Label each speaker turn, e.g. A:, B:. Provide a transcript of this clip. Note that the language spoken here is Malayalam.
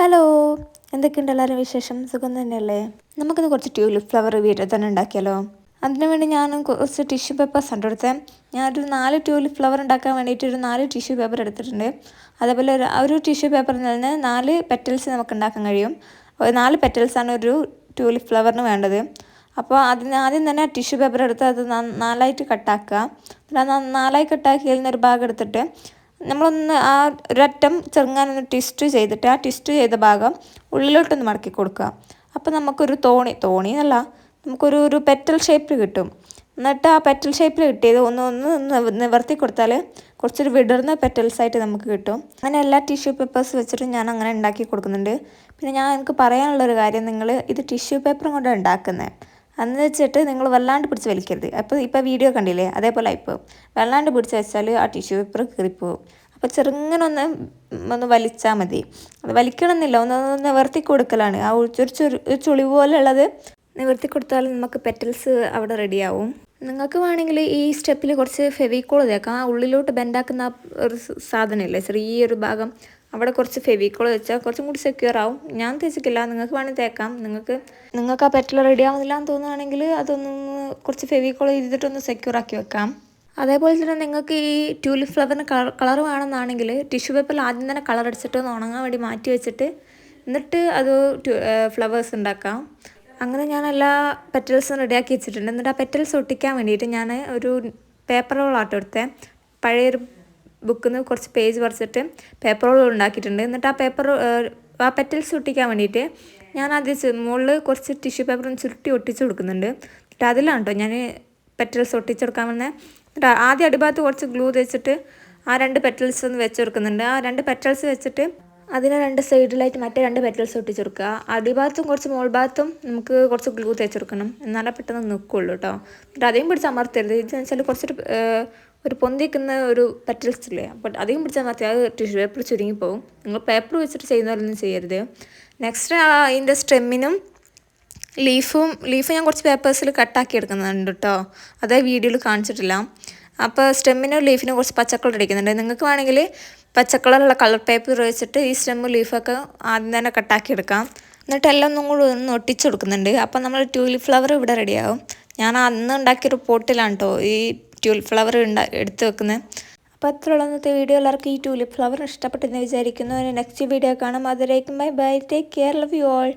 A: ഹലോ, എന്തൊക്കെയുണ്ട് എല്ലാവരും വിശേഷം? സുഖം തന്നെയല്ലേ? നമുക്കിന്ന് കുറച്ച് ട്യൂലിപ്പ് ഫ്ലവർ വീട്ടിൽ തന്നെ ഉണ്ടാക്കിയാലോ? അതിനു വേണ്ടി ഞാൻ കുറച്ച് ടിഷ്യൂ പേപ്പേഴ്സ് കണ്ടെടുത്തത്. ഞാനൊരു 4 ട്യൂലിപ്പ് ഫ്ലവർ ഉണ്ടാക്കാൻ വേണ്ടിയിട്ട് ഒരു 4 ടിഷ്യൂ പേപ്പർ എടുത്തിട്ടുണ്ട്. അതേപോലെ ഒരു ടിഷ്യൂ പേപ്പറിൽ നിന്ന് 4 പെറ്റൽസ് നമുക്ക് ഉണ്ടാക്കാൻ കഴിയും. 4 പെറ്റൽസാണ് ഒരു ട്യൂലിപ്പ് ഫ്ലവറിന് വേണ്ടത്. അപ്പോൾ ആദ്യം തന്നെ ടിഷ്യൂ പേപ്പർ എടുത്ത് അത് 4ആയിട്ട് കട്ടാക്കുക. പിന്നെ 4ആയി കട്ടാക്കി കഴിഞ്ഞ ഒരു ഭാഗം എടുത്തിട്ട് നമ്മളൊന്ന് ഒരറ്റം ചെറുങ്ങാനൊന്ന് ട്വിസ്റ്റ് ചെയ്തിട്ട് ആ ട്വിസ്റ്റ് ചെയ്ത ഭാഗം ഉള്ളിലോട്ടൊന്ന് മടക്കി കൊടുക്കുക. അപ്പോൾ നമുക്കൊരു തോണി എന്നല്ല, നമുക്കൊരു പെറ്റൽ ഷേപ്പിൽ കിട്ടും. എന്നിട്ട് ആ പെറ്റൽ ഷേപ്പിൽ കിട്ടിയത് ഒന്ന് നിവർത്തി കൊടുത്താൽ കുറച്ചൊരു വിടർന്ന പെറ്റൽസായിട്ട് നമുക്ക് കിട്ടും. അങ്ങനെ എല്ലാ ടിഷ്യൂ പേപ്പേഴ്സ് വെച്ചിട്ട് ഞാൻ അങ്ങനെ ഉണ്ടാക്കി കൊടുക്കുന്നുണ്ട്. പിന്നെ എനിക്ക് പറയാനുള്ളൊരു കാര്യം, നിങ്ങൾ ഇത് ടിഷ്യൂ പേപ്പറും കൊണ്ടാണ് ഉണ്ടാക്കുന്നത്. അന്ന് വെച്ചിട്ട് നിങ്ങൾ വല്ലാണ്ട് പിടിച്ച് വലിക്കരുത്. ഇപ്പോൾ വീഡിയോ കണ്ടില്ലേ, അതേപോലെ ആയിപ്പോൾ വല്ലാണ്ട് പിടിച്ച് വെച്ചാൽ ആ ടിഷ്യൂ പേപ്പർ കീറിപ്പോവും. അപ്പോൾ ചെറുങ്ങനെ ഒന്ന് വലിച്ചാൽ മതി. അത് വലിക്കണമെന്നില്ല, ഒന്ന് നിവർത്തി കൊടുക്കലാണ്. ആ ഒരു ചുളി പോലെ ഉള്ളത് നിവർത്തി കൊടുത്താൽ നമുക്ക് പെറ്റൽസ് അവിടെ റെഡിയാവും. നിങ്ങൾക്ക് വേണമെങ്കിൽ ഈ സ്റ്റെപ്പിൽ കുറച്ച് ഫെവിക്കോൾ തേക്കാം. ആ ഉള്ളിലോട്ട് ബെൻഡാക്കുന്ന ഒരു സാധനമില്ലേ, ചെറിയൊരു ഭാഗം, അവിടെ കുറച്ച് ഫെവിക്കോൾ വെച്ചാൽ കുറച്ചും കൂടി സെക്യൂർ ആവും. ഞാൻ തേച്ചിട്ടില്ല, നിങ്ങൾക്ക് വേണമെങ്കിൽ തേക്കാം. നിങ്ങൾക്ക് ആ പെറ്റൽ റെഡി ആവുന്നില്ല എന്ന് തോന്നുകയാണെങ്കിൽ അതൊന്ന് കുറച്ച് ഫെവിക്കോൾ ചെയ്തിട്ടൊന്ന് സെക്യൂർ ആക്കി വെക്കാം. അതേപോലെ തന്നെ നിങ്ങൾക്ക് ഈ ട്യൂലിപ്പ് ഫ്ലവറിന് കളർ വേണമെന്നാണെങ്കിൽ ടിഷ്യൂ പേപ്പറിൽ ആദ്യം തന്നെ കളർ അടിച്ചിട്ട് ഒന്ന് ഉണങ്ങാൻ വേണ്ടി മാറ്റി വെച്ചിട്ട് എന്നിട്ട് അത് ഫ്ലവേഴ്സ് ഉണ്ടാക്കാം. അങ്ങനെ ഞാൻ എല്ലാ പെറ്റൽസും റെഡിയാക്കി വെച്ചിട്ടുണ്ട്. എന്നിട്ട് ആ പെറ്റൽസ് ഒട്ടിക്കാൻ വേണ്ടിയിട്ട് ഞാൻ ഒരു പേപ്പർ റോളാട്ടോ എടുത്തത്. പഴയൊരു ബുക്കിൽ നിന്ന് കുറച്ച് പേജ് പറിച്ചിട്ട് പേപ്പർ റോൾ ഉണ്ടാക്കിയിട്ടുണ്ട്. എന്നിട്ട് ആ പെറ്റൽസ് ഒട്ടിക്കാൻ വേണ്ടിയിട്ട് ഞാൻ ആദ്യം മുകളിൽ കുറച്ച് ടിഷ്യൂ പേപ്പർ ചുരുട്ടി ഒട്ടിച്ച് കൊടുക്കുന്നുണ്ട്. എന്നിട്ട് അതിലാണ് കേട്ടോ ഞാൻ പെറ്റൽസ് ഒട്ടിച്ചെടുക്കാൻ വന്നത്. എന്നിട്ട് ആദ്യം അടിഭാഗത്ത് കുറച്ച് ഗ്ലൂ തേച്ചിട്ട് ആ 2 പെറ്റൽസ് ഒന്ന് വെച്ച് കൊടുക്കുന്നുണ്ട്. ആ 2 പെറ്റൽസ് വെച്ചിട്ട് അതിനെ 2 സൈഡിലായിട്ട് മറ്റേ 2 പെറ്റൽസ് ഒട്ടിച്ച് കൊടുക്കുക. അടിഭാഗത്തും കുറച്ച് മുകൾ ഭാഗത്തും നമുക്ക് കുറച്ച് ഗ്ലൂ തേച്ചെടുക്കണം, എന്നാലേ പെട്ടെന്ന് നിൽക്കുള്ളൂ കേട്ടോ. എന്നിട്ട് അധികം പിടിച്ച് അമർത്തരുത്. ഇതെന്ന് വെച്ചാൽ കുറച്ചൊരു ഒരു പൊന്തിക്കുന്ന ഒരു പെറ്റൽസ് ഇല്ലേ, അപ്പോൾ അധികം പിടിച്ച് അമർത്തി അത് ടിഷ്യൂ പേപ്പർ ചുരുങ്ങിപ്പോവും. നിങ്ങൾ പേപ്പർ വെച്ചിട്ട് ചെയ്യുന്നവരൊന്നും ചെയ്യരുത്. നെക്സ്റ്റ് അതിൻ്റെ സ്റ്റെമ്മിനും ലീഫ് ഞാൻ കുറച്ച് പേപ്പേഴ്സിൽ കട്ടാക്കി എടുക്കുന്നുണ്ട് കേട്ടോ, അതേ വീഡിയോയിൽ കാണിച്ചിട്ടില്ല. അപ്പോൾ സ്റ്റെമ്മിനും ലീഫിനും കുറച്ച് പച്ചക്കളർ അടിക്കുന്നുണ്ട്. നിങ്ങൾക്ക് വേണമെങ്കിൽ പച്ചക്കളറുള്ള കളർ പേപ്പർ വെച്ചിട്ട് ഈ സ്റ്റെമ്മും ലീഫൊക്കെ ആദ്യം തന്നെ കട്ടാക്കി എടുക്കാം. എന്നിട്ട് എല്ലാം ഒന്നും കൂടി ഒന്ന് ഒട്ടിച്ചു കൊടുക്കുന്നുണ്ട്. അപ്പോൾ നമ്മൾ ട്യൂലിപ്പ് ഫ്ലവർ ഇവിടെ റെഡിയാവും. ഞാൻ അന്ന് ഉണ്ടാക്കിയൊരു പോട്ടിലാണ് കേട്ടോ ഈ ട്യൂലിപ്പ് ഫ്ലവർ എടുത്ത് വെക്കുന്നത്. അപ്പോൾ അത്രയുള്ള ഇന്നത്തെ വീഡിയോ. എല്ലാവർക്കും ഈ ട്യൂലിപ്പ് ഫ്ലവർ ഇഷ്ടപ്പെട്ടെന്ന് വിചാരിക്കുന്നു. നെക്സ്റ്റ് വീഡിയോ കാണാം. അതിലേക്കും bye bye, take care, love you all.